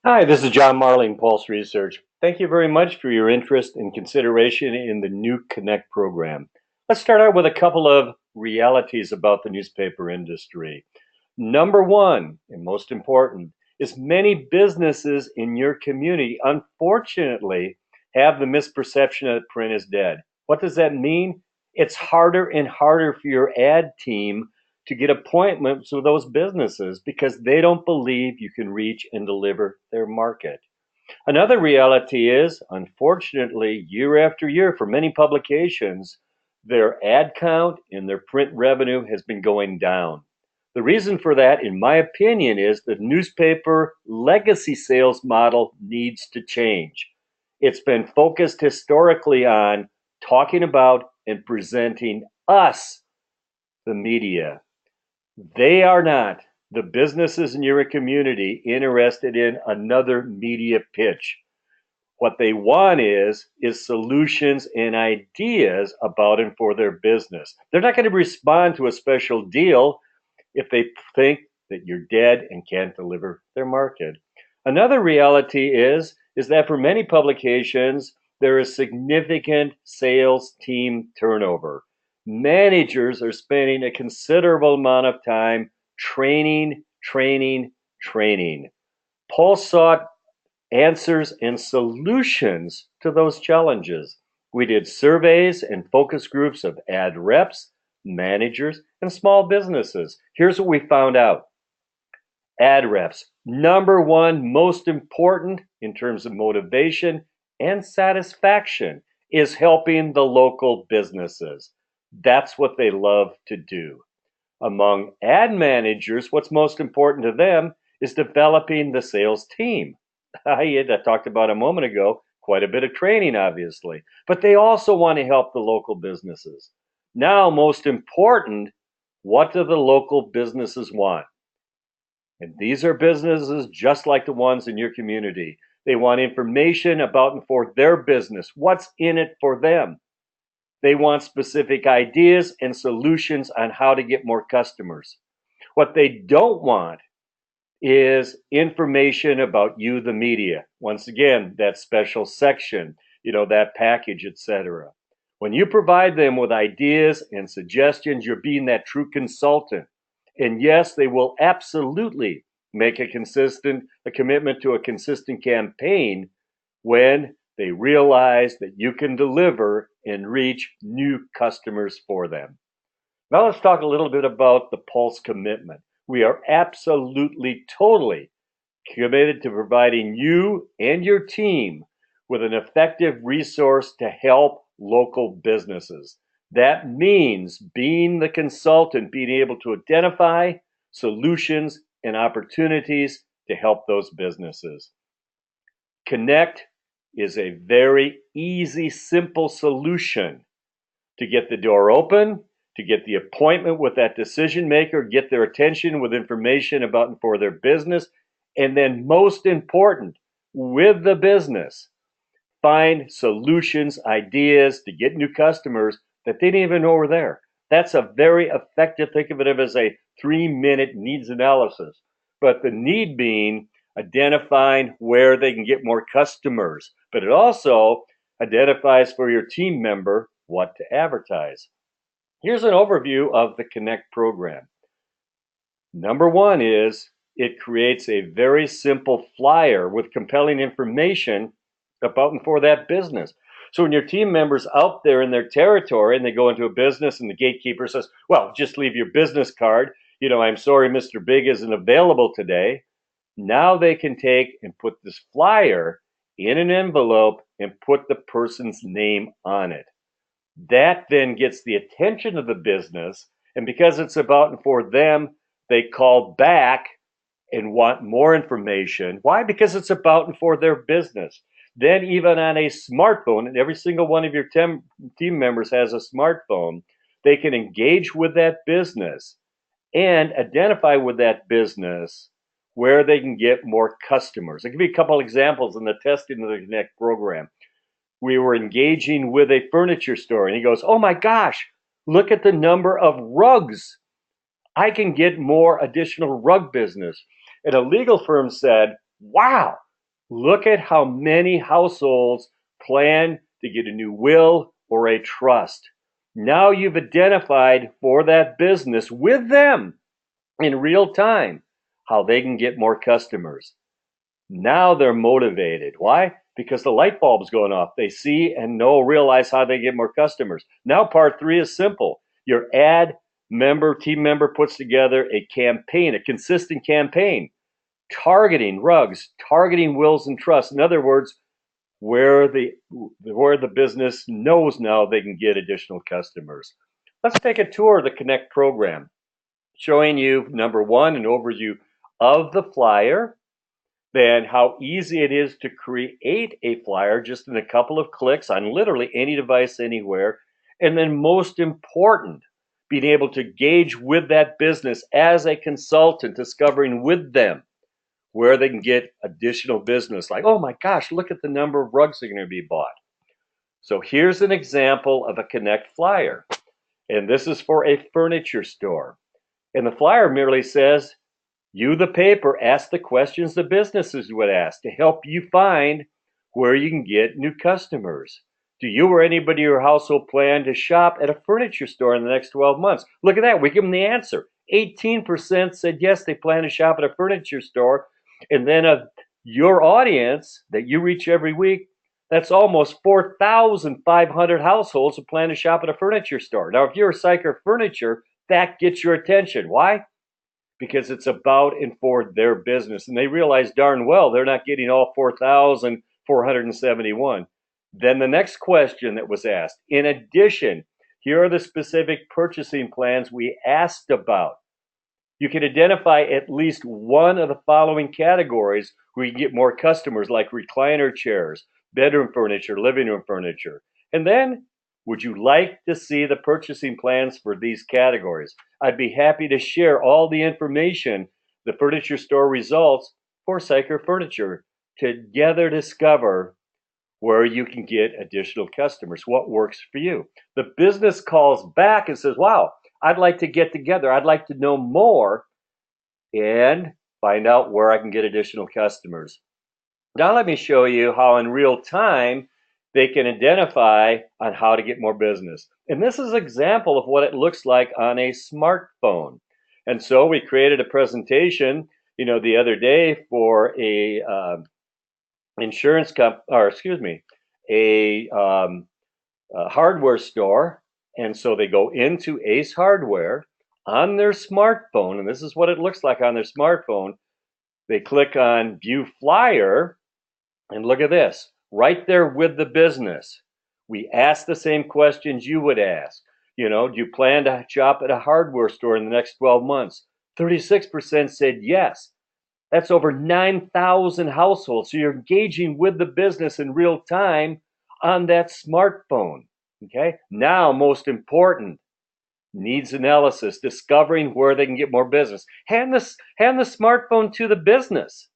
Hi, this is John Marling, Pulse Research. Thank you very much for your interest and consideration in the new Connect program. Let's start out with a couple of realities about the newspaper industry. Number one, and most important, is many businesses in your community, unfortunately, have the misperception that print is dead. What does that mean? It's harder and harder for your ad team to get appointments with those businesses because they don't believe you can reach and deliver their market. Another reality is, unfortunately, year after year for many publications, their ad count and their print revenue has been going down. The reason for that, in my opinion, is the newspaper legacy sales model needs to change. It's been focused historically on talking about and presenting us, the media. They are not, the businesses in your community, interested in another media pitch. What they want is solutions and ideas about and for their business. They're not going to respond to a special deal if they think that you're dead and can't deliver their market. Another reality is that for many publications, there is significant sales team turnover. Managers are spending a considerable amount of time training, training, training. Pulse sought answers and solutions to those challenges. We did surveys and focus groups of ad reps, managers, and small businesses. Here's what we found out. Ad reps, number one, most important in terms of motivation and satisfaction, is helping the local businesses. That's what they love to do. Among ad managers, what's most important to them is developing the sales team. I talked about a moment ago, quite a bit of training, obviously, but they also want to help the local businesses. Now, most important, what do the local businesses want? And these are businesses just like the ones in your community. They want information about and for their business, what's in it for them. They want specific ideas and solutions on how to get more customers. What they don't want is information about you, the media. Once again, that special section, that package, etc. When you provide them with ideas and suggestions, you're being that true consultant. And yes, they will absolutely make a commitment to a consistent campaign when they realize that you can deliver and reach new customers for them. Now let's talk a little bit about the Pulse commitment. We are absolutely, totally committed to providing you and your team with an effective resource to help local businesses. That means being the consultant, being able to identify solutions and opportunities to help those businesses. Connect is a very easy, simple solution to get the door open, to get the appointment with that decision maker, get their attention with information about and for their business, and then most important, with the business, find solutions, ideas to get new customers that they didn't even know were there. That's a very effective, think of it as a 3-minute needs analysis. But the need being identifying where they can get more customers, but it also identifies for your team member what to advertise. Here's an overview of the Connect program. Number one is it creates a very simple flyer with compelling information about and for that business. So when your team members out there in their territory and they go into a business and the gatekeeper says, well, just leave your business card. I'm sorry, Mr. Big isn't available today. Now they can take and put this flyer in an envelope and put the person's name on it. That then gets the attention of the business. And because it's about and for them, they call back and want more information. Why? Because it's about and for their business. Then even on a smartphone, and every single one of your team members has a smartphone, they can engage with that business and identify with that business where they can get more customers. I'll give you a couple examples in the testing of the Connect program. We were engaging with a furniture store, and he goes, oh my gosh, look at the number of rugs. I can get more additional rug business. And a legal firm said, wow, Look at how many households plan to get a new will or a trust. Now you've identified for that business with them in real time how they can get more customers. Now they're motivated. Why? Because the light bulb's going off. They see and realize how they get more customers. Now part 3 is simple. Your team member puts together a campaign, a consistent campaign, targeting rugs, targeting wills and trusts. In other words, where the business knows now they can get additional customers. Let's take a tour of the Connect program, showing you, number 1, an overview of the flyer, then how easy it is to create a flyer just in a couple of clicks on literally any device anywhere, and then most important, being able to gauge with that business as a consultant, discovering with them where they can get additional business. Like, oh my gosh, look at the number of rugs that are going to be bought. So here's an example of a Connect flyer. And this is for a furniture store. And the flyer merely says, you, the paper, ask the questions the businesses would ask to help you find where you can get new customers. Do you or anybody in your household plan to shop at a furniture store in the next 12 months? Look at that. We give them the answer. 18% said yes, they plan to shop at a furniture store. And then of your audience that you reach every week, that's almost 4,500 households who plan to shop at a furniture store. Now, if you're a Syker Furniture, that gets your attention. Why? Because it's about and for their business. And they realize darn well they're not getting all 4,471. Then the next question that was asked, in addition, here are the specific purchasing plans we asked about. You can identify at least one of the following categories where you get more customers, like recliner chairs, bedroom furniture, living room furniture. And then, would you like to see the purchasing plans for these categories? I'd be happy to share all the information, the furniture store results for Syker Furniture. Together discover where you can get additional customers, what works for you. The business calls back and says, wow, I'd like to get together. I'd like to know more and find out where I can get additional customers. Now let me show you how in real time they can identify on how to get more business. And this is an example of what it looks like on a smartphone. And so we created a presentation, the other day for a hardware store. And so they go into Ace Hardware on their smartphone, and this is what it looks like on their smartphone. They click on View Flyer, and look at this, right there with the business. We ask the same questions you would ask. Do you plan to shop at a hardware store in the next 12 months? 36% said yes. That's over 9,000 households. So you're engaging with the business in real time on that smartphone. Okay. Now, most important, needs analysis, discovering where they can get more business. Hand the smartphone to the business.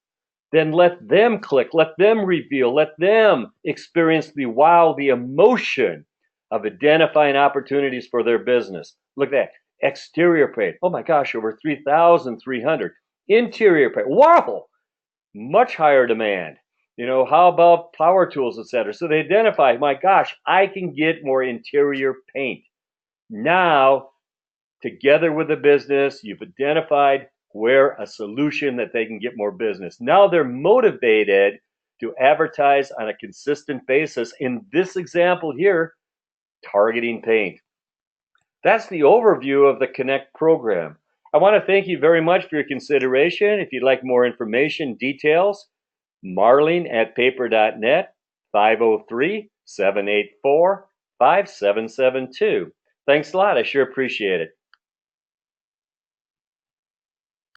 Then let them click, let them reveal, let them experience the wow, the emotion of identifying opportunities for their business. Look at that. Exterior paint. Oh my gosh, over 3,300. Interior paint. Wow, much higher demand. How about power tools, etc.? So they identify, my gosh, I can get more interior paint. Now, together with the business, you've identified where a solution that they can get more business. Now they're motivated to advertise on a consistent basis. In this example here, targeting paint. That's the overview of the Connect program. I want to thank you very much for your consideration. If you'd like more information, details, marlene@paper.net, 503-784-5772. Thanks a lot. I sure appreciate it.